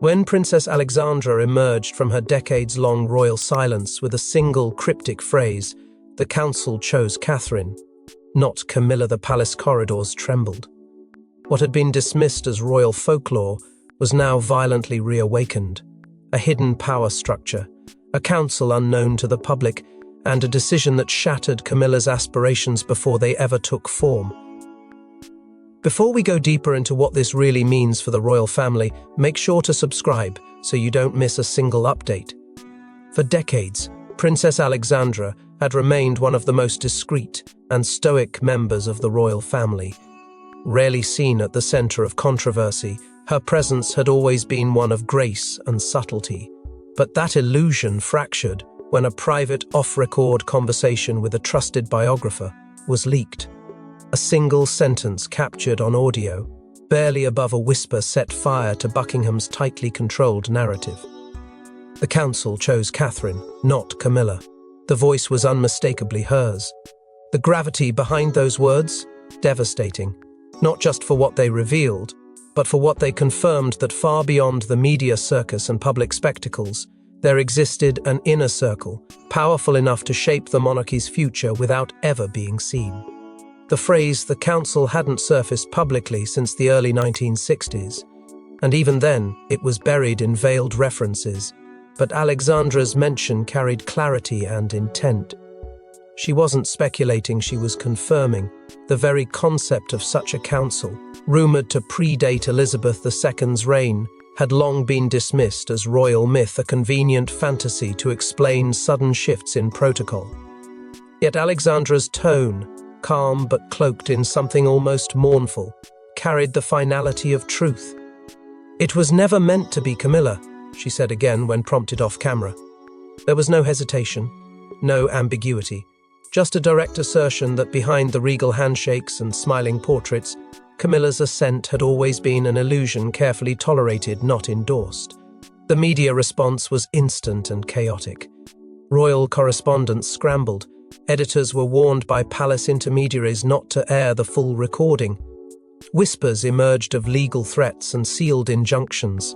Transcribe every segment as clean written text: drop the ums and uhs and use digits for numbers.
When Princess Alexandra emerged from her decades-long royal silence with a single cryptic phrase, the council chose Catherine, not Camilla. The palace corridors trembled. What had been dismissed as royal folklore was now violently reawakened. A hidden power structure, a council unknown to the public, and a decision that shattered Camilla's aspirations before they ever took form. Before we go deeper into what this really means for the royal family, make sure to subscribe so you don't miss a single update. For decades, Princess Alexandra had remained one of the most discreet and stoic members of the royal family. Rarely seen at the center of controversy, her presence had always been one of grace and subtlety. But that illusion fractured when a private off-record conversation with a trusted biographer was leaked. A single sentence captured on audio, barely above a whisper, set fire to Buckingham's tightly controlled narrative. The council chose Catherine, not Camilla. The voice was unmistakably hers. The gravity behind those words, devastating, not just for what they revealed, but for what they confirmed: that far beyond the media circus and public spectacles, there existed an inner circle, powerful enough to shape the monarchy's future without ever being seen. The phrase "the council" hadn't surfaced publicly since the early 1960s, and even then, it was buried in veiled references. But Alexandra's mention carried clarity and intent. She wasn't speculating, she was confirming. The very concept of such a council, rumored to predate Elizabeth II's reign, had long been dismissed as royal myth, a convenient fantasy to explain sudden shifts in protocol. Yet Alexandra's tone, calm but cloaked in something almost mournful, carried the finality of truth. "It was never meant to be Camilla," she said again when prompted off camera. There was no hesitation, no ambiguity, just a direct assertion that behind the regal handshakes and smiling portraits, Camilla's ascent had always been an illusion, carefully tolerated, not endorsed. The media response was instant and chaotic. Royal correspondents scrambled. Editors were warned by palace intermediaries not to air the full recording. Whispers emerged of legal threats and sealed injunctions.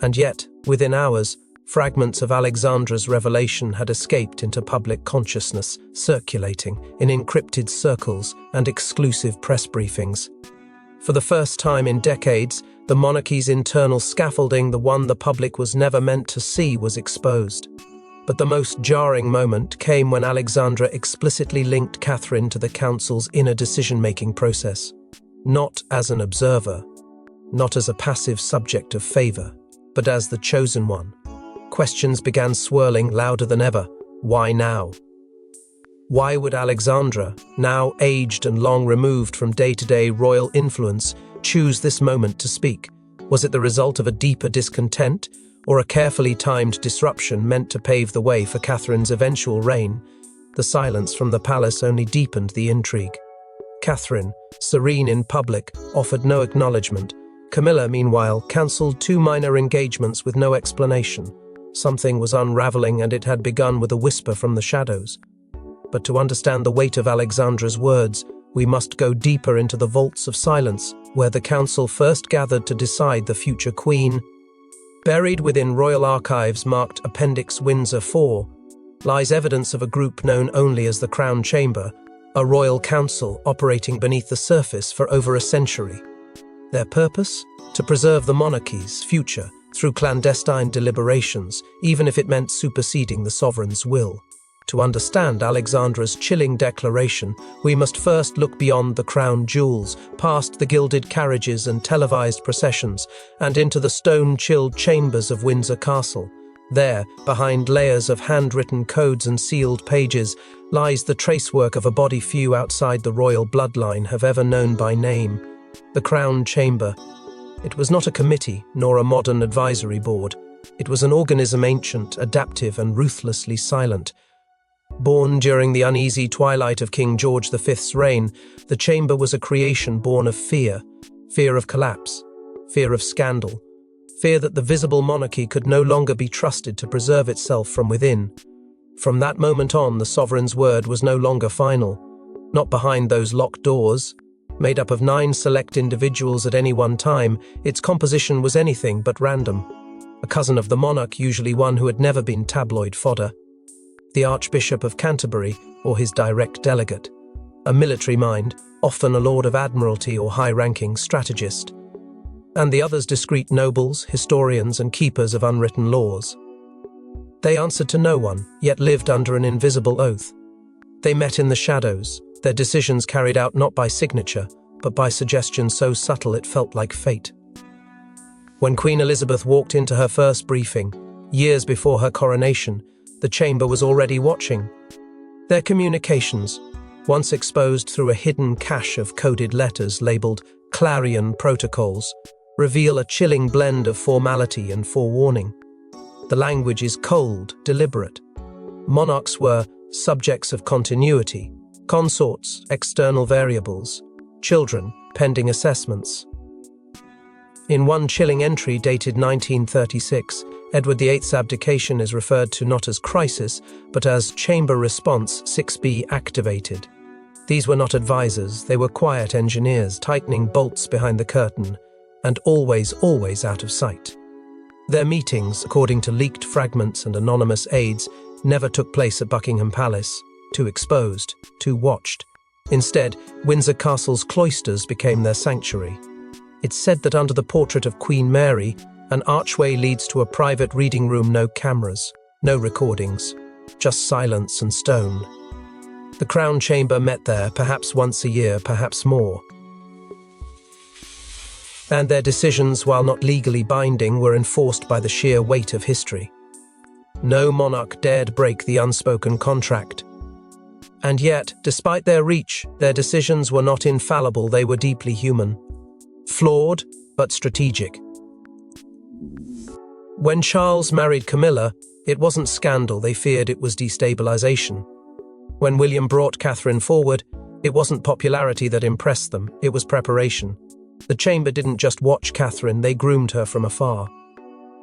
And yet, within hours, fragments of Alexandra's revelation had escaped into public consciousness, circulating in encrypted circles and exclusive press briefings. For the first time in decades, the monarchy's internal scaffolding, the one the public was never meant to see, was exposed. But the most jarring moment came when Alexandra explicitly linked Catherine to the council's inner decision-making process. Not as an observer, not as a passive subject of favor, but as the chosen one. Questions began swirling louder than ever. Why now? Why would Alexandra, now aged and long removed from day-to-day royal influence, choose this moment to speak? Was it the result of a deeper discontent, or a carefully timed disruption meant to pave the way for Catherine's eventual reign? The silence from the palace only deepened the intrigue. Catherine, serene in public, offered no acknowledgement. Camilla, meanwhile, cancelled 2 minor engagements with no explanation. Something was unraveling, and it had begun with a whisper from the shadows. But to understand the weight of Alexandra's words, we must go deeper into the vaults of silence, where the council first gathered to decide the future queen. Buried within royal archives marked Appendix Windsor 4 lies evidence of a group known only as the Crown Chamber, a royal council operating beneath the surface for over a century. Their purpose? To preserve the monarchy's future through clandestine deliberations, even if it meant superseding the sovereign's will. To understand Alexandra's chilling declaration, we must first look beyond the crown jewels, past the gilded carriages and televised processions, and into the stone-chilled chambers of Windsor Castle. There, behind layers of handwritten codes and sealed pages, lies the tracework of a body few outside the royal bloodline have ever known by name: the Crown Chamber. It was not a committee, nor a modern advisory board. It was an organism ancient, adaptive, and ruthlessly silent. Born during the uneasy twilight of King George V's reign, the chamber was a creation born of fear. Fear of collapse, fear of scandal, fear that the visible monarchy could no longer be trusted to preserve itself from within. From that moment on, the sovereign's word was no longer final. Not behind those locked doors. Made up of 9 select individuals at any one time, its composition was anything but random. a cousin of the monarch, usually one who had never been tabloid fodder, the Archbishop of Canterbury, or his direct delegate, a military mind, often a Lord of Admiralty or high-ranking strategist, and the others discreet nobles, historians, and keepers of unwritten laws. They answered to no one, yet lived under an invisible oath. They met in the shadows, their decisions carried out not by signature, but by suggestion so subtle it felt like fate. When Queen Elizabeth walked into her first briefing, years before her coronation, the chamber was already watching. Their communications, once exposed through a hidden cache of coded letters labeled Clarion protocols, reveal a chilling blend of formality and forewarning. The language is cold, deliberate. Monarchs were subjects of continuity, consorts, external variables, children, pending assessments. In one chilling entry dated 1936, Edward VIII's abdication is referred to not as crisis, but as Chamber Response 6B activated. These were not advisors, they were quiet engineers tightening bolts behind the curtain, and always out of sight. Their meetings, according to leaked fragments and anonymous aides, never took place at Buckingham Palace, too exposed, too watched. Instead, Windsor Castle's cloisters became their sanctuary. It's said that under the portrait of Queen Mary, an archway leads to a private reading room, no cameras, no recordings, just silence and stone. The Crown Chamber met there, perhaps once a year, perhaps more. And their decisions, while not legally binding, were enforced by the sheer weight of history. No monarch dared break the unspoken contract. And yet, despite their reach, their decisions were not infallible, they were deeply human. Flawed, but strategic. When Charles married Camilla, it wasn't scandal, they feared it was destabilization. When William brought Catherine forward, it wasn't popularity that impressed them, it was preparation. The chamber didn't just watch Catherine, they groomed her from afar.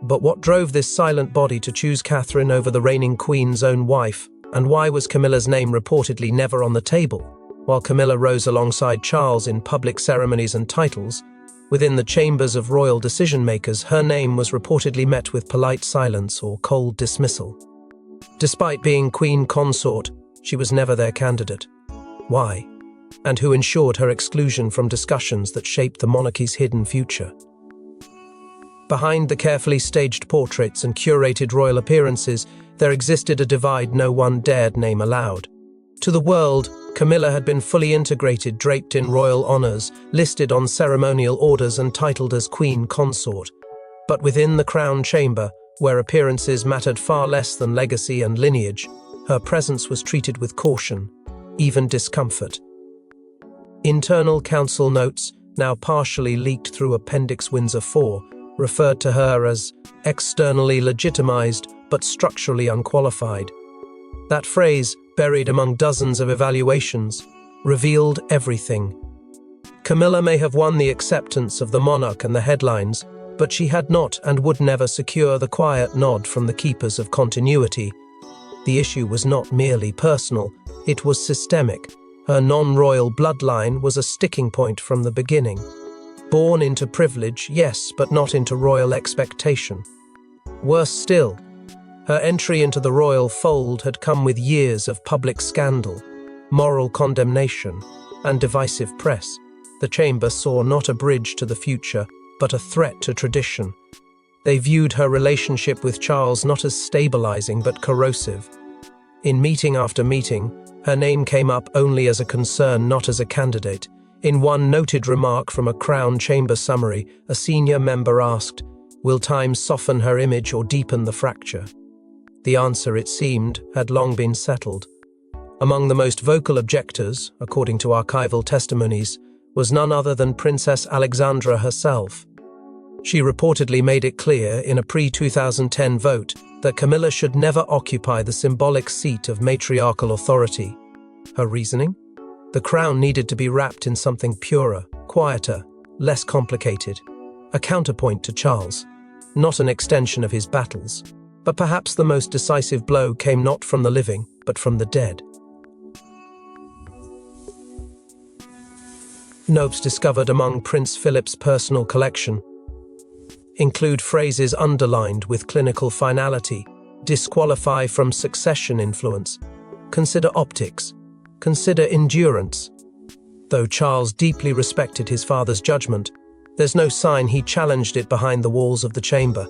But what drove this silent body to choose Catherine over the reigning queen's own wife, and why was Camilla's name reportedly never on the table? While Camilla rose alongside Charles in public ceremonies and titles, within the chambers of royal decision-makers, her name was reportedly met with polite silence or cold dismissal. Despite being queen consort, she was never their candidate. Why? And who ensured her exclusion from discussions that shaped the monarchy's hidden future? Behind the carefully staged portraits and curated royal appearances, there existed a divide no one dared name aloud. To the world, Camilla had been fully integrated, draped in royal honors, listed on ceremonial orders and titled as queen consort. But within the crown chamber, where appearances mattered far less than legacy and lineage, her presence was treated with caution, even discomfort. Internal council notes, now partially leaked through Appendix Windsor 4, referred to her as externally legitimized but structurally unqualified. That phrase, buried among dozens of evaluations, revealed everything. Camilla may have won the acceptance of the monarch and the headlines, but she had not and would never secure the quiet nod from the keepers of continuity. The issue was not merely personal, it was systemic. Her non-royal bloodline was a sticking point from the beginning. Born into privilege, yes, but not into royal expectation. Worse still, her entry into the royal fold had come with years of public scandal, moral condemnation, and divisive press. The chamber saw not a bridge to the future, but a threat to tradition. They viewed her relationship with Charles not as stabilizing but corrosive. In meeting after meeting, her name came up only as a concern, not as a candidate. In one noted remark from a Crown Chamber summary, a senior member asked, "Will time soften her image or deepen the fracture?" The answer, it seemed, had long been settled. Among the most vocal objectors, according to archival testimonies, was none other than Princess Alexandra herself. She reportedly made it clear in a pre-2010 vote that Camilla should never occupy the symbolic seat of matriarchal authority. Her reasoning? The crown needed to be wrapped in something purer, quieter, less complicated. A counterpoint to Charles, not an extension of his battles. But perhaps the most decisive blow came not from the living, but from the dead. Notes discovered among Prince Philip's personal collection. include phrases underlined with clinical finality, disqualify from succession influence, consider optics, consider endurance. Though Charles deeply respected his father's judgment, there's no sign he challenged it behind the walls of the chamber.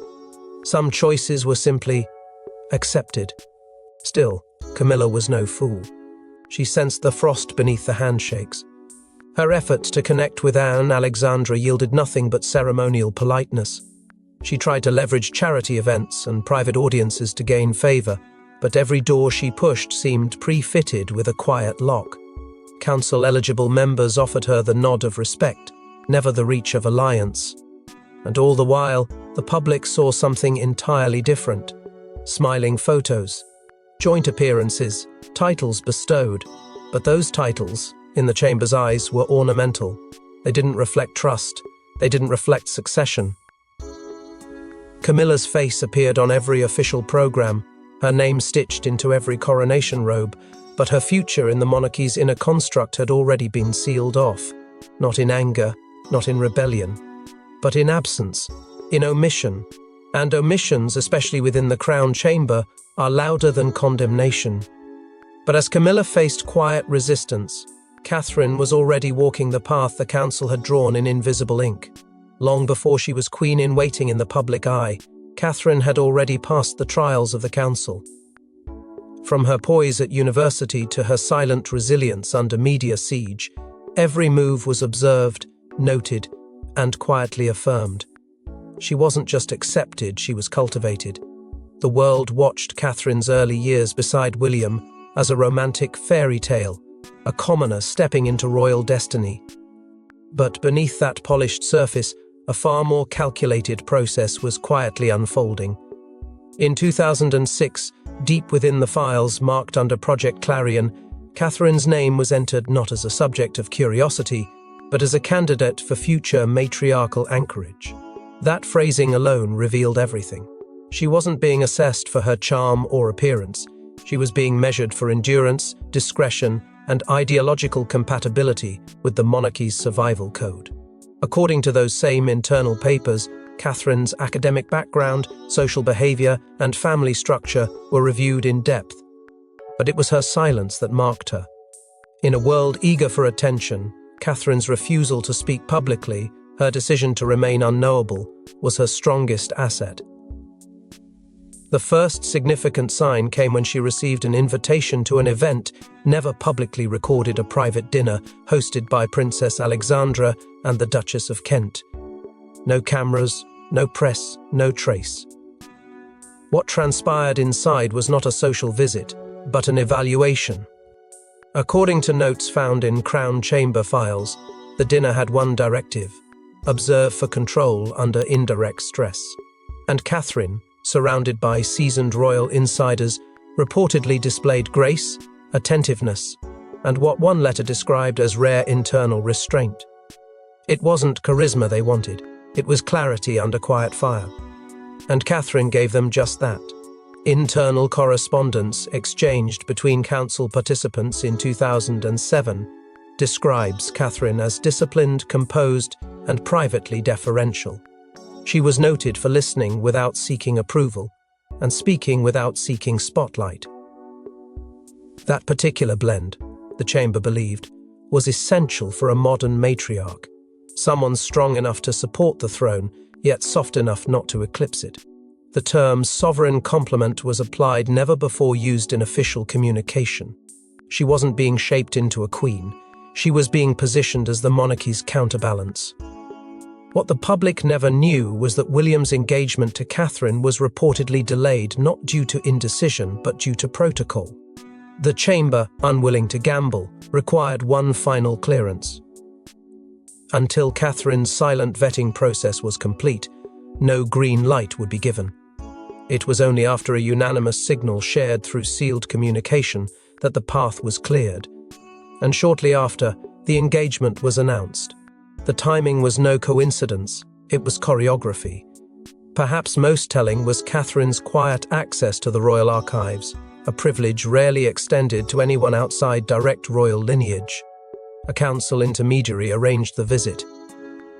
Some choices were simply accepted. Still, Camilla was no fool. She sensed the frost beneath the handshakes. Her efforts to connect with Alexandra yielded nothing but ceremonial politeness. She tried to leverage charity events and private audiences to gain favor, but every door she pushed seemed pre-fitted with a quiet lock. Council-eligible members offered her the nod of respect, never the reach of alliance. And all the while, the public saw something entirely different. Smiling photos, joint appearances, titles bestowed. But those titles, in the chamber's eyes, were ornamental. They didn't reflect trust. They didn't reflect succession. Camilla's face appeared on every official program, her name stitched into every coronation robe, but her future in the monarchy's inner construct had already been sealed off, not in anger, not in rebellion, but in absence, in omission. And omissions, especially within the crown chamber, are louder than condemnation. But as Camilla faced quiet resistance, Catherine was already walking the path the council had drawn in invisible ink. Long before she was queen-in-waiting in the public eye, Catherine had already passed the trials of the council. From her poise at university to her silent resilience under media siege, every move was observed, noted, and quietly affirmed. She wasn't just accepted, she was cultivated. The world watched Catherine's early years beside William as a romantic fairy tale, a commoner stepping into royal destiny. But beneath that polished surface, a far more calculated process was quietly unfolding. In 2006, deep within the files marked under Project Clarion, Catherine's name was entered not as a subject of curiosity, but as a candidate for future matriarchal anchorage. That phrasing alone revealed everything. She wasn't being assessed for her charm or appearance. She was being measured for endurance, discretion, and ideological compatibility with the monarchy's survival code. According to those same internal papers, Catherine's academic background, social behavior, and family structure were reviewed in depth. But it was her silence that marked her. In a world eager for attention, Catherine's refusal to speak publicly, her decision to remain unknowable, was her strongest asset. The first significant sign came when she received an invitation to an event, never publicly recorded, a private dinner hosted by Princess Alexandra and the Duchess of Kent. No cameras, no press, no trace. What transpired inside was not a social visit, but an evaluation. According to notes found in Crown Chamber files, the dinner had one directive: observe for control under indirect stress. And Catherine, surrounded by seasoned royal insiders, reportedly displayed grace, attentiveness, and what one letter described as rare internal restraint. It wasn't charisma they wanted, it was clarity under quiet fire. And Catherine gave them just that. Internal correspondence exchanged between council participants in 2007 describes Catherine as disciplined, composed, and privately deferential. She was noted for listening without seeking approval and speaking without seeking spotlight. That particular blend, the chamber believed, was essential for a modern matriarch, someone strong enough to support the throne, yet soft enough not to eclipse it. The term sovereign complement was applied, never before used in official communication. She wasn't being shaped into a queen, she was being positioned as the monarchy's counterbalance. What the public never knew was that William's engagement to Catherine was reportedly delayed not due to indecision but due to protocol. The chamber, unwilling to gamble, required one final clearance. Until Catherine's silent vetting process was complete, no green light would be given. It was only after a unanimous signal shared through sealed communication that the path was cleared. And shortly after, the engagement was announced. The timing was no coincidence, it was choreography. Perhaps most telling was Catherine's quiet access to the royal archives, a privilege rarely extended to anyone outside direct royal lineage. A council intermediary arranged the visit.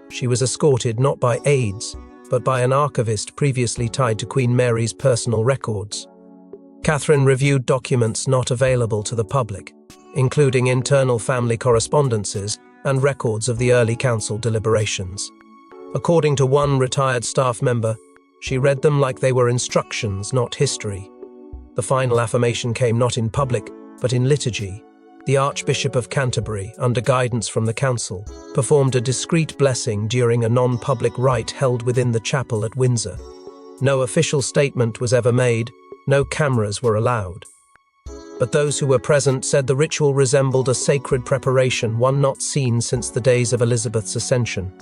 She was escorted not by aides, but by an archivist previously tied to Queen Mary's personal records. Catherine reviewed documents not available to the public, including internal family correspondences and records of the early council deliberations. According to one retired staff member, she read them like they were instructions, not history. The final affirmation came not in public, but in liturgy. The Archbishop of Canterbury, under guidance from the council, performed a discreet blessing during a non-public rite held within the chapel at Windsor. No official statement was ever made, no cameras were allowed. But those who were present said the ritual resembled a sacred preparation, one not seen since the days of Elizabeth's ascension.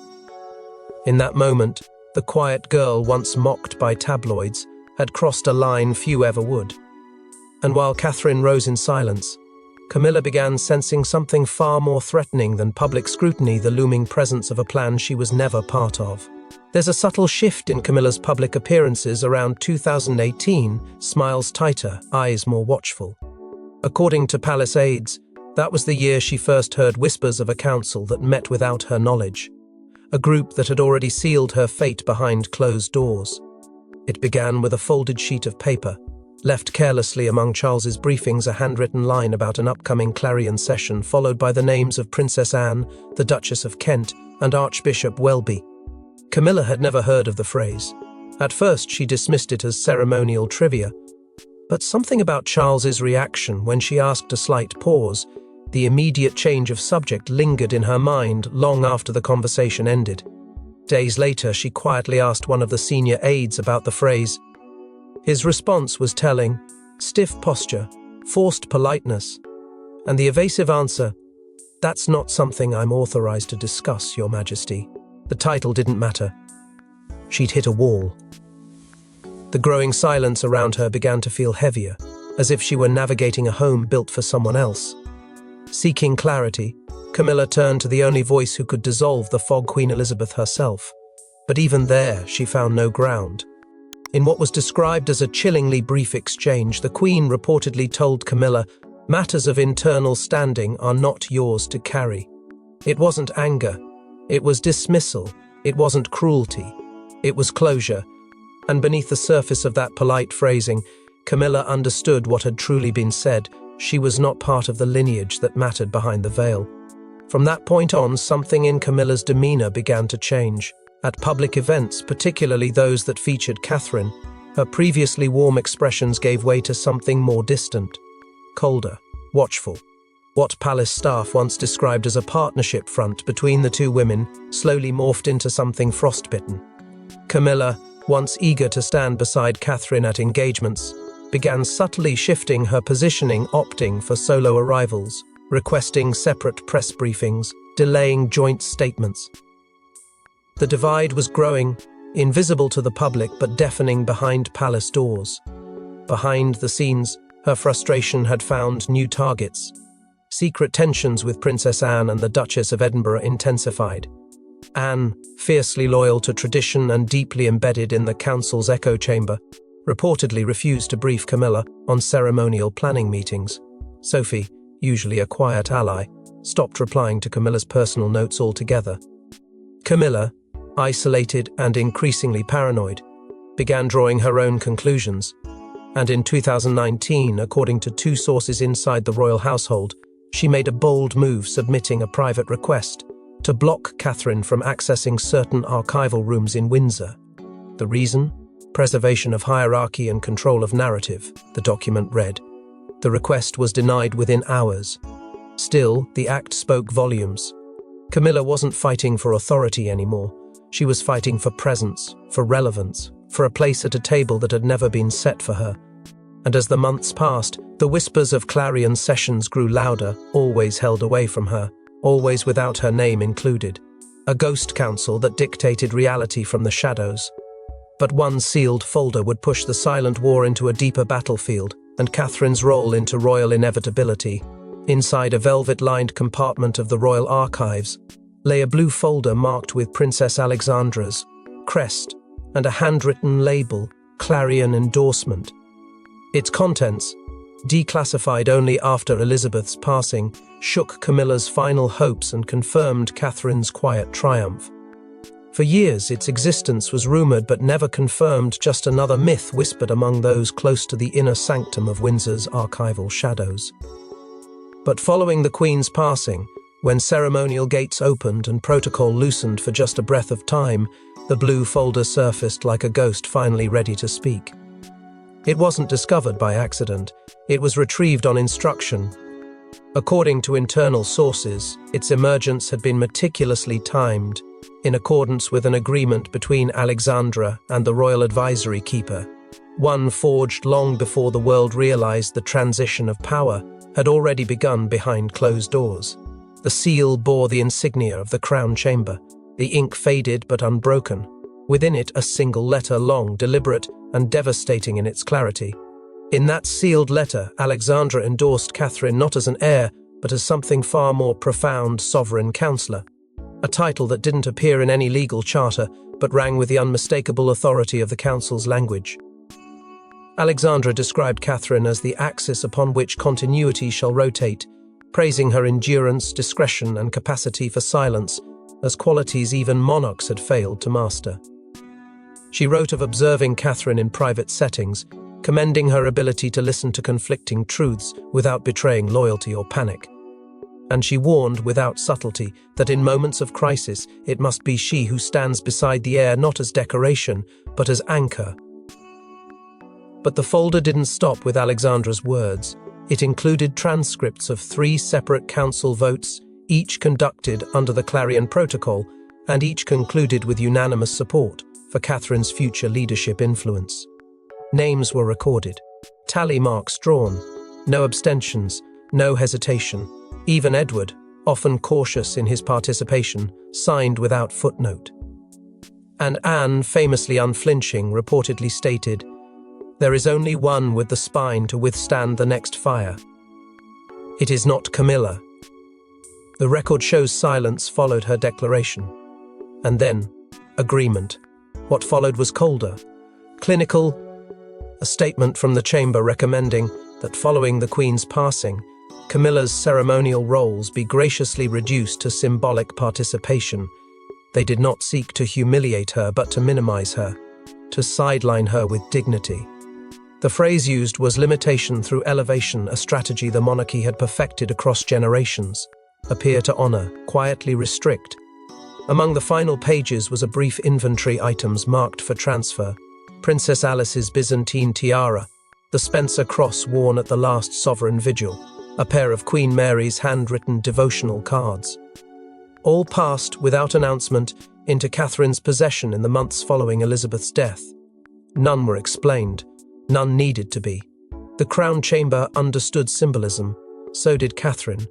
In that moment, the quiet girl once mocked by tabloids had crossed a line few ever would. And while Catherine rose in silence, Camilla began sensing something far more threatening than public scrutiny, the looming presence of a plan she was never part of. There's a subtle shift in Camilla's public appearances around 2018, smiles tighter, eyes more watchful. According to palace aides, that was the year she first heard whispers of a council that met without her knowledge, a group that had already sealed her fate behind closed doors. It began with a folded sheet of paper, left carelessly among Charles's briefings, a handwritten line about an upcoming Clarion session, followed by the names of Princess Anne, the Duchess of Kent, and Archbishop Welby. Camilla had never heard of the phrase. At first she dismissed it as ceremonial trivia, but something about Charles's reaction when she asked a slight pause, the immediate change of subject, lingered in her mind long after the conversation ended. Days later, she quietly asked one of the senior aides about the phrase. His response was telling: stiff posture, forced politeness, and the evasive answer, "That's not something I'm authorized to discuss, Your Majesty." The title didn't matter. She'd hit a wall. The growing silence around her began to feel heavier, as if she were navigating a home built for someone else. Seeking clarity, Camilla turned to the only voice who could dissolve the fog, Queen Elizabeth herself. But even there, she found no ground. In what was described as a chillingly brief exchange, the Queen reportedly told Camilla, "Matters of internal standing are not yours to carry." It wasn't anger. It was dismissal. It wasn't cruelty. It was closure. And beneath the surface of that polite phrasing, Camilla understood what had truly been said. She was not part of the lineage that mattered behind the veil. From that point on, something in Camilla's demeanor began to change. At public events, particularly those that featured Catherine, her previously warm expressions gave way to something more distant, colder, watchful. What palace staff once described as a partnership front between the two women slowly morphed into something frostbitten. Camilla, once eager to stand beside Catherine at engagements, began subtly shifting her positioning, opting for solo arrivals, requesting separate press briefings, delaying joint statements. The divide was growing, invisible to the public but deafening behind palace doors. Behind the scenes, her frustration had found new targets. Secret tensions with Princess Anne and the Duchess of Edinburgh intensified. Anne, fiercely loyal to tradition and deeply embedded in the council's echo chamber, reportedly refused to brief Camilla on ceremonial planning meetings. Sophie, usually a quiet ally, stopped replying to Camilla's personal notes altogether. Camilla, isolated and increasingly paranoid, began drawing her own conclusions. And in 2019, according to two sources inside the royal household, she made a bold move, submitting a private request to block Catherine from accessing certain archival rooms in Windsor. The reason? Preservation of hierarchy and control of narrative, the document read. The request was denied within hours. Still, the act spoke volumes. Camilla wasn't fighting for authority anymore. She was fighting for presence, for relevance, for a place at a table that had never been set for her. And as the months passed, the whispers of Clarion sessions grew louder, always held away from her, always without her name included. A ghost council that dictated reality from the shadows. But one sealed folder would push the silent war into a deeper battlefield, and Catherine's role into royal inevitability. Inside a velvet-lined compartment of the royal archives lay a blue folder marked with Princess Alexandra's crest and a handwritten label, Clarion endorsement. Its contents, declassified only after Elizabeth's passing, shook Camilla's final hopes and confirmed Catherine's quiet triumph. For years, its existence was rumored but never confirmed, just another myth whispered among those close to the inner sanctum of Windsor's archival shadows. But following the Queen's passing, when ceremonial gates opened and protocol loosened for just a breath of time, the blue folder surfaced like a ghost finally ready to speak. It wasn't discovered by accident, it was retrieved on instruction. According to internal sources, its emergence had been meticulously timed, in accordance with an agreement between Alexandra and the royal advisory keeper, one forged long before the world realized the transition of power had already begun behind closed doors. The seal bore the insignia of the crown chamber, the ink faded but unbroken, within it a single letter, long, deliberate, and devastating in its clarity. In that sealed letter, Alexandra endorsed Catherine not as an heir, but as something far more profound, sovereign counselor, a title that didn't appear in any legal charter, but rang with the unmistakable authority of the council's language. Alexandra described Catherine as the axis upon which continuity shall rotate, praising her endurance, discretion, and capacity for silence, as qualities even monarchs had failed to master. She wrote of observing Catherine in private settings, commending her ability to listen to conflicting truths without betraying loyalty or panic. And she warned without subtlety that in moments of crisis, it must be she who stands beside the heir not as decoration, but as anchor. But the folder didn't stop with Alexandra's words. It included transcripts of 3 separate council votes, each conducted under the Clarion protocol, and each concluded with unanimous support for Catherine's future leadership influence. Names were recorded, tally marks drawn, no abstentions, no hesitation. Even Edward, often cautious in his participation, signed without footnote. And Anne, famously unflinching, reportedly stated, "There is only one with the spine to withstand the next fire. It is not Camilla." The record shows silence followed her declaration. And then, agreement. What followed was colder, clinical, a statement from the chamber recommending that following the Queen's passing, Camilla's ceremonial roles be graciously reduced to symbolic participation. They did not seek to humiliate her, but to minimize her, to sideline her with dignity. The phrase used was limitation through elevation, a strategy the monarchy had perfected across generations. Appear to honor, quietly restrict. Among the final pages was a brief inventory items marked for transfer. Princess Alice's Byzantine tiara, the Spencer cross worn at the last sovereign vigil, a pair of Queen Mary's handwritten devotional cards. All passed, without announcement, into Catherine's possession in the months following Elizabeth's death. None were explained, none needed to be. The Crown Chamber understood symbolism, so did Catherine.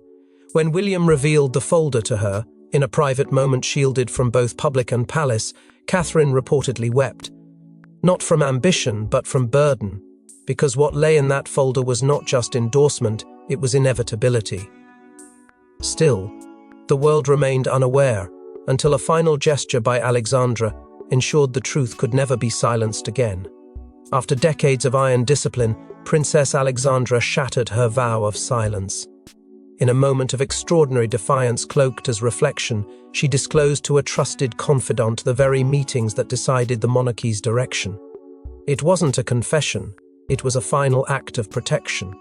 When William revealed the folder to her, in a private moment shielded from both public and palace, Catherine reportedly wept. Not from ambition, but from burden, because what lay in that folder was not just endorsement, it was inevitability. Still, the world remained unaware, until a final gesture by Alexandra ensured the truth could never be silenced again. After decades of iron discipline, Princess Alexandra shattered her vow of silence. In a moment of extraordinary defiance cloaked as reflection, she disclosed to a trusted confidant the very meetings that decided the monarchy's direction. It wasn't a confession, it was a final act of protection.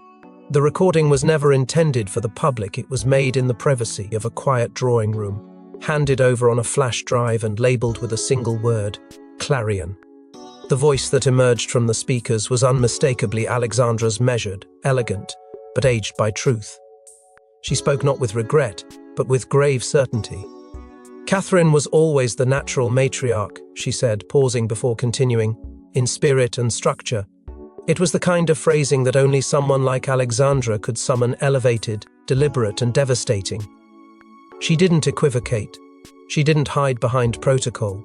The recording was never intended for the public, it was made in the privacy of a quiet drawing room, handed over on a flash drive and labelled with a single word, Clarion. The voice that emerged from the speakers was unmistakably Alexandra's, measured, elegant, but aged by truth. She spoke not with regret, but with grave certainty. Catherine was always the natural matriarch, she said, pausing before continuing, in spirit and structure. It was the kind of phrasing that only someone like Alexandra could summon, elevated, deliberate, and devastating. She didn't equivocate. She didn't hide behind protocol.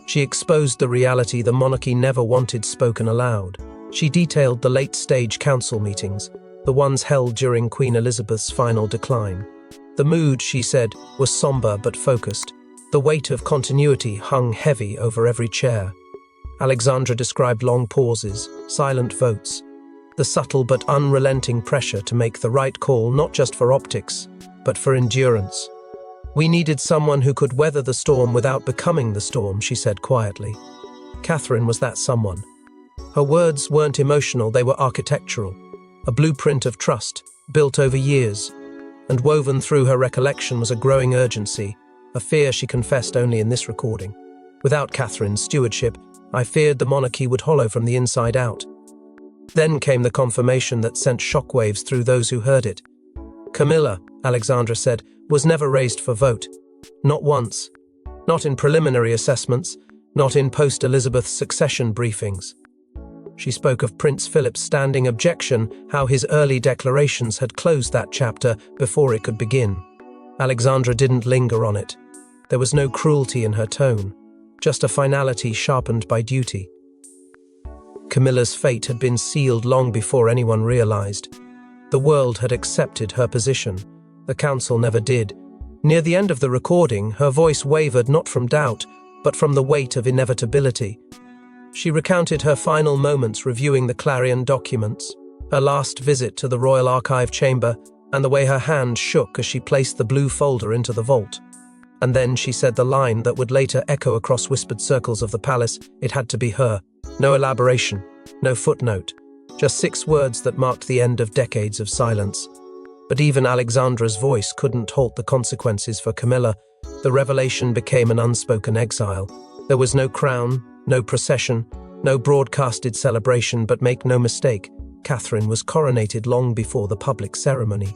She exposed the reality the monarchy never wanted spoken aloud. She detailed the late-stage council meetings, the ones held during Queen Elizabeth's final decline. The mood, she said, was somber but focused. The weight of continuity hung heavy over every chair. Alexandra described long pauses, silent votes, the subtle but unrelenting pressure to make the right call not just for optics, but for endurance. We needed someone who could weather the storm without becoming the storm, she said quietly. Catherine was that someone. Her words weren't emotional, they were architectural, a blueprint of trust, built over years, and woven through her recollection was a growing urgency, a fear she confessed only in this recording. Without Catherine's stewardship, I feared the monarchy would hollow from the inside out. Then came the confirmation that sent shockwaves through those who heard it. Camilla, Alexandra said, was never raised for vote. Not once. Not in preliminary assessments, not in post-Elizabeth succession briefings. She spoke of Prince Philip's standing objection, how his early declarations had closed that chapter before it could begin. Alexandra didn't linger on it. There was no cruelty in her tone, just a finality sharpened by duty. Camilla's fate had been sealed long before anyone realized. The world had accepted her position. The council never did. Near the end of the recording, her voice wavered not from doubt, but from the weight of inevitability. She recounted her final moments reviewing the Clarion documents, her last visit to the Royal Archive chamber, and the way her hand shook as she placed the blue folder into the vault. And then she said the line that would later echo across whispered circles of the palace. It had to be her. No elaboration, no footnote, just 6 words that marked the end of decades of silence. But even Alexandra's voice couldn't halt the consequences for Camilla. The revelation became an unspoken exile. There was no crown, no procession, no broadcasted celebration, but make no mistake, Catherine was coronated long before the public ceremony.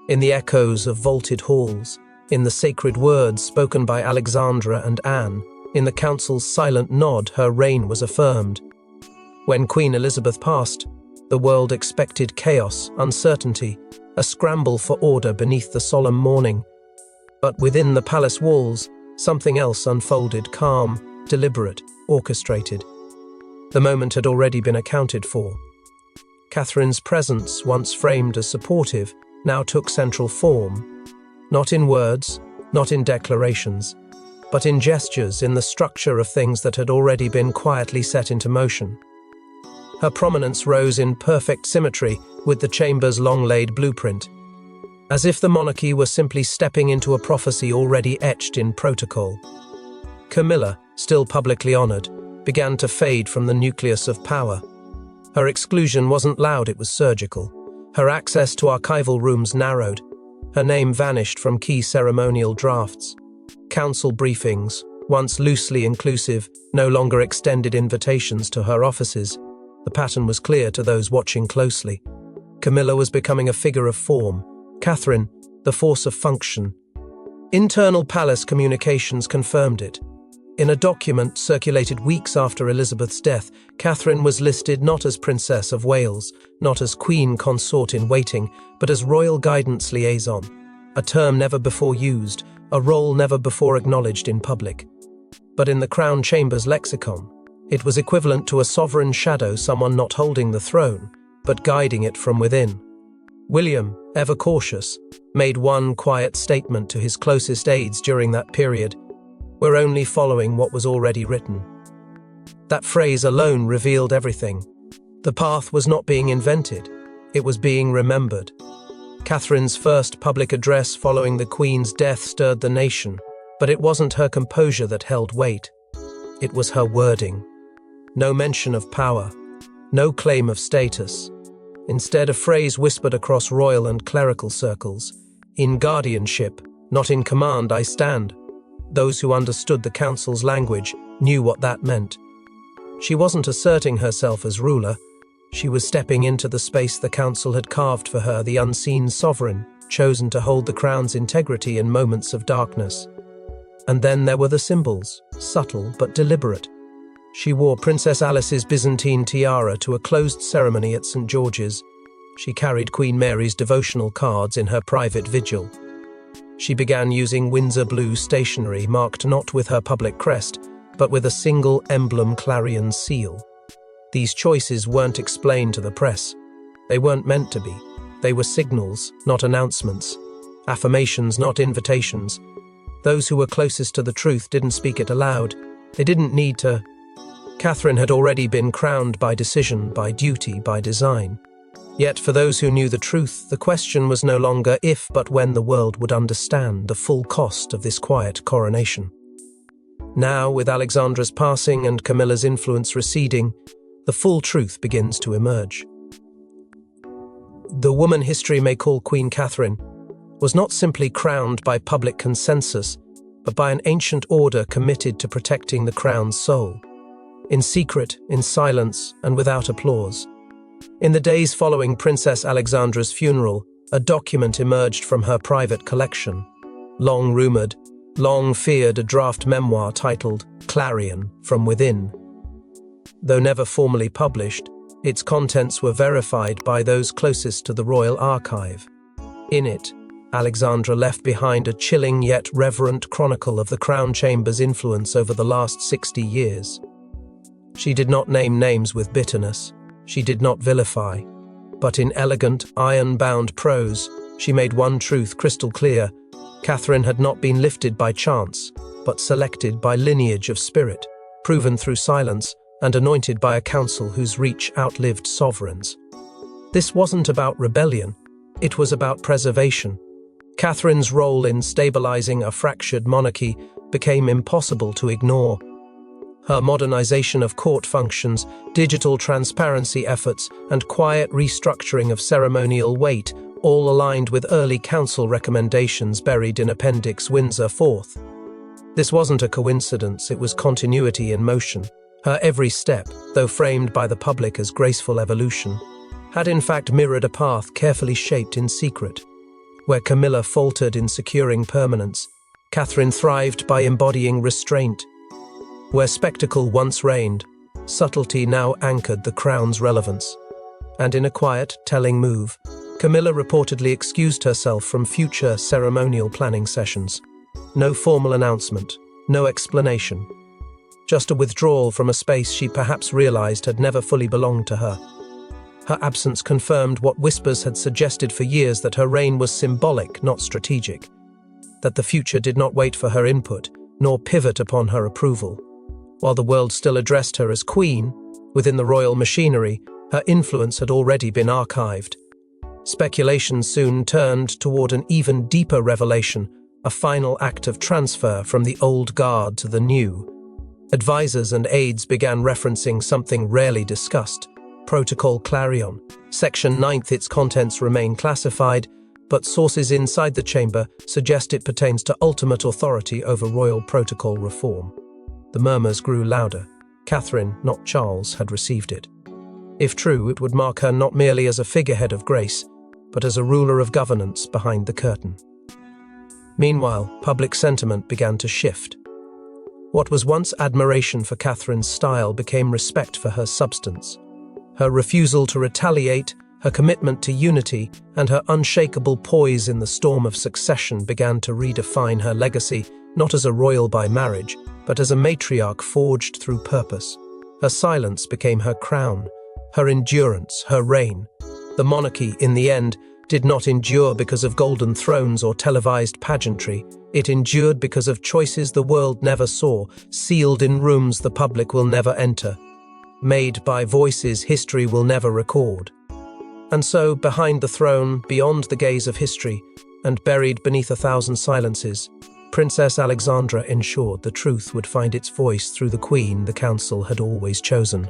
In the echoes of vaulted halls, in the sacred words spoken by Alexandra and Anne, in the council's silent nod, her reign was affirmed. When Queen Elizabeth passed, the world expected chaos, uncertainty, a scramble for order beneath the solemn mourning. But within the palace walls, something else unfolded, calm, deliberate, orchestrated. The moment had already been accounted for. Catherine's presence, once framed as supportive, now took central form. Not in words, not in declarations, but in gestures, in the structure of things that had already been quietly set into motion. Her prominence rose in perfect symmetry with the chamber's long-laid blueprint, as if the monarchy were simply stepping into a prophecy already etched in protocol. Camilla, still publicly honoured, began to fade from the nucleus of power. Her exclusion wasn't loud, it was surgical. Her access to archival rooms narrowed. Her name vanished from key ceremonial drafts. Council briefings, once loosely inclusive, no longer extended invitations to her offices. The pattern was clear to those watching closely. Camilla was becoming a figure of form. Catherine, the force of function. Internal palace communications confirmed it. In a document circulated weeks after Elizabeth's death, Catherine was listed not as Princess of Wales, not as Queen Consort in Waiting, but as Royal Guidance Liaison, a term never before used, a role never before acknowledged in public. But in the Crown Chamber's lexicon, it was equivalent to a sovereign shadow, someone not holding the throne, but guiding it from within. William, ever cautious, made one quiet statement to his closest aides during that period: "We're only following what was already written." That phrase alone revealed everything. The path was not being invented, it was being remembered. Catherine's first public address following the Queen's death stirred the nation, but it wasn't her composure that held weight. It was her wording. No mention of power, no claim of status. Instead, a phrase whispered across royal and clerical circles: "In guardianship, not in command, I stand." Those who understood the council's language knew what that meant. She wasn't asserting herself as ruler. She was stepping into the space the council had carved for her, the unseen sovereign, chosen to hold the crown's integrity in moments of darkness. And then there were the symbols, subtle but deliberate. She wore Princess Alice's Byzantine tiara to a closed ceremony at St. George's. She carried Queen Mary's devotional cards in her private vigil. She began using Windsor blue stationery marked not with her public crest, but with a single emblem Clarion seal. These choices weren't explained to the press. They weren't meant to be. They were signals, not announcements. Affirmations, not invitations. Those who were closest to the truth didn't speak it aloud. They didn't need to. Catherine had already been crowned by decision, by duty, by design. Yet for those who knew the truth, the question was no longer if but when the world would understand the full cost of this quiet coronation. Now, with Alexandra's passing and Camilla's influence receding, the full truth begins to emerge. The woman history may call Queen Catherine was not simply crowned by public consensus, but by an ancient order committed to protecting the crown's soul, in secret, in silence, and without applause. In the days following Princess Alexandra's funeral, a document emerged from her private collection. Long rumored, long feared, a draft memoir titled Clarion from Within. Though never formally published, its contents were verified by those closest to the royal archive. In it, Alexandra left behind a chilling yet reverent chronicle of the Crown Chamber's influence over the last 60 years. She did not name names with bitterness. She did not vilify. But in elegant, iron-bound prose, she made one truth crystal clear. Catherine had not been lifted by chance, but selected by lineage of spirit, proven through silence, and anointed by a council whose reach outlived sovereigns. This wasn't about rebellion, it was about preservation. Catherine's role in stabilizing a fractured monarchy became impossible to ignore. Her modernization of court functions, digital transparency efforts, and quiet restructuring of ceremonial weight all aligned with early council recommendations buried in Appendix Windsor 4th. This wasn't a coincidence, it was continuity in motion. Her every step, though framed by the public as graceful evolution, had in fact mirrored a path carefully shaped in secret. Where Camilla faltered in securing permanence, Catherine thrived by embodying restraint. Where spectacle once reigned, subtlety now anchored the crown's relevance. And in a quiet, telling move, Camilla reportedly excused herself from future ceremonial planning sessions. No formal announcement, no explanation. Just a withdrawal from a space she perhaps realized had never fully belonged to her. Her absence confirmed what whispers had suggested for years, that her reign was symbolic, not strategic. That the future did not wait for her input, nor pivot upon her approval. While the world still addressed her as queen, within the royal machinery, her influence had already been archived. Speculation soon turned toward an even deeper revelation, a final act of transfer from the old guard to the new. Advisors and aides began referencing something rarely discussed: Protocol Clarion. Section 9th, its contents remain classified, but sources inside the chamber suggest it pertains to ultimate authority over royal protocol reform. The murmurs grew louder. Catherine, not Charles, had received it. If true, it would mark her not merely as a figurehead of grace, but as a ruler of governance behind the curtain. Meanwhile, public sentiment began to shift. What was once admiration for Catherine's style became respect for her substance. Her refusal to retaliate, her commitment to unity, and her unshakable poise in the storm of succession began to redefine her legacy, not as a royal by marriage, but as a matriarch forged through purpose. Her silence became her crown, her endurance, her reign. The monarchy, in the end, did not endure because of golden thrones or televised pageantry. It endured because of choices the world never saw, sealed in rooms the public will never enter, made by voices history will never record. And so, behind the throne, beyond the gaze of history, and buried beneath 1,000 silences, Princess Alexandra ensured the truth would find its voice through the queen the council had always chosen.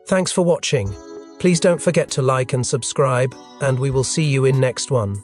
Thanks for watching. Please don't forget to like and subscribe, and we will see you in next one.